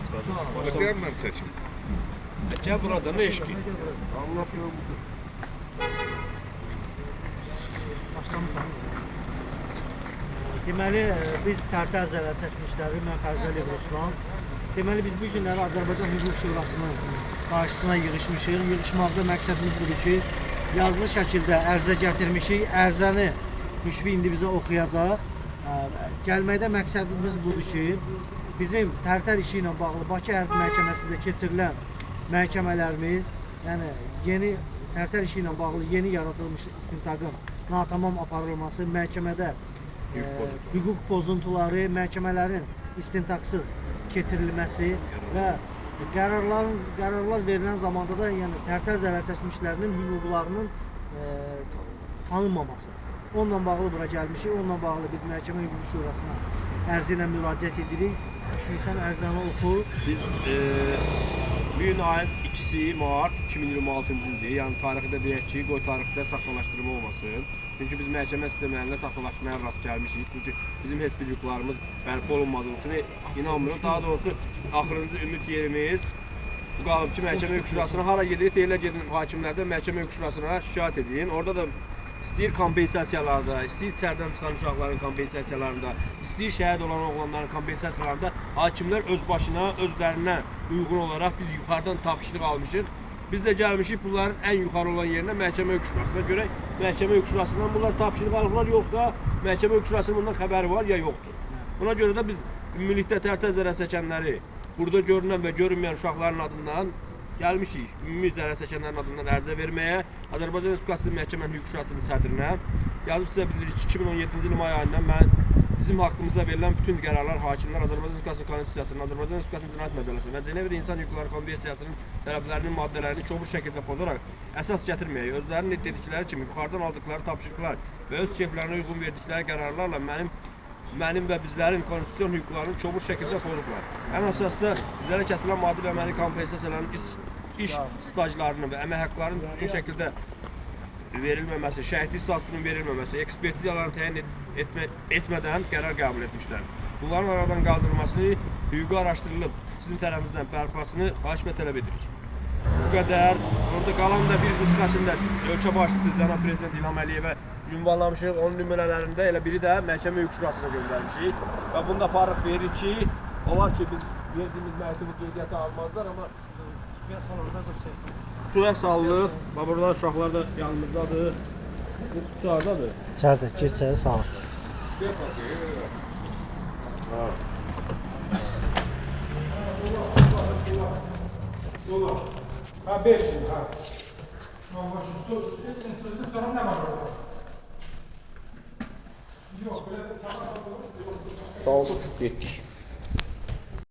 çıxacaq. Bakıyanla çəkim. Gəl burada nə eşki? Anlatıyorum. Başlamışsan. Deməli, biz Tərtər zərər çəkmişləri, mən Fərzəliyev Ruslan. Deməli, biz bu günləri Azərbaycan Hüquq Şurasının qarşısına yığışmışıq. Yığışmaqda məqsədimiz budur ki, yazılı şəkildə ərzə gətirmişik. Ərzəni Müşfi indi bizə oxuyacaq. Gəlməkdə məqsədimiz budur ki, bizim Tərtər işi ilə bağlı Bakı Hərbi Məhkəməsində keçirilən məhkəmələrimiz, yəni yeni Tərtər işi ilə bağlı yeni yaradılmış istintaqın natamam aparılması, məhkəmədə hüquq pozuntuları, məhkəmələrin istintaqsız keçirilməsi və qərarlar verilən zamanda da yəni Tərtər zərər çəkmişlərinin hüquqlarının tanınmaması. Onunla bağlı bura gəlmişik, onunla bağlı biz Məhkəmə Hüquq Şurasına ərzi ilə müraciət edirik. Sən ərzəni oxu. Biz bu gün ayın 2-si mart 2026-cı ildir. Yəni tarixdə deyək ki, qoy tarixdə saxtalaşdırma olmasın. Çünki biz məhkəmə sistemlərində saxtalaşmaya rast gəlmişik. Çünki bizim heç bir hüquqlarımız bərpa olunmadığı üçün inanmırıq. Daha doğrusu axırıncı ümid yerimiz bu qalıb ki, Məhkəmə Hüquq Şurasına hara gedirik, deyirlər gedin hakimlərdən Məhkəmə Hüquq Şurasına şikayət edin. Orada da istəyir kompensasiyalarda, istəyir içərdən çıxan uşaqların kompensasiyalarında, istəyir şəhid olan oğlanların kompensasiyalarında hakimlər öz başına, özlərinə uyğun olaraq biz yuxarıdan tapşırıq almışıq. Biz də gəlmişik bunların ən yuxarı olan yerinə Məhkəmə Hüquq Şurasına görə Məhkəmə Hüquq Şurasından bunlar tapşırıq alıblar, yoxsa Məhkəmə Hüquq Şurasının bundan xəbəri var ya yoxdur. Buna görə də biz ümumilikdə Tərtər zərər çəkənləri, burada görünən və görünməyən uşaqların adından gəlmişik ümumi zərər çəkənlərin adından ərizə verməyə. Azərbaycan Respublikası Məhkəmə Hüquq Şurasının sədrinə yazıb sizə bildiririk ki, 2017-ci il may ayından bizim haqqımızda verilən bütün qərarlar hakimlər Azərbaycan Respublikası Konstitusiyasının, Azərbaycan Respublikası Cinayət Məcəlləsinin və Cenevre İnsan Hüquqları Konvensiyasının tələblərinin maddələrini kobud şəkildə pozaraq əsas gətirməyək, özlərinin dedikləri kimi yuxarıdan aldıqları tapşırıqlar və öz keyflərinə uyğun verdikləri qərarlarla mənim və bizlərin konstitusiyon hüquqlarını kobud şəkildə pozublar. Ən əsasda bizlərə kəsilən maddi və əməli kompensasiyaların iş stajlarının və əmək haqqlarının düzgün şəkildə verilməməsi, şəhidlik statusunun verilməməsi, ekspertizalarını təyin etmədən qərar qəbul etmişlər. Bunların aradan qaldırılmasını, hüquqi araşdırılıb sizin tərəfinizdən bərpasını xahiş və tələb edirik. Bu qədər. Orada qalan da bir nüsxəsində ölkə başçısı Cənab Prezident İlham Əliyevə ünvanlamışıq. Onun nümunələrində elə biri də Məhkəmə Hüquq Şurasına göndərmişik. Və bunda farq verir ki, olar ki biz verdiyimiz məktubu qeydiyyata almazlar, amma kutuya salınır. Burada uşaqlar da yanımızdadır. Bu kutu haradadır? İçəridə, keçəri sağ ol. Ha 5 yıl ha. Sözün sonra ne var orada? Yok böyle Sağ olun, getdik.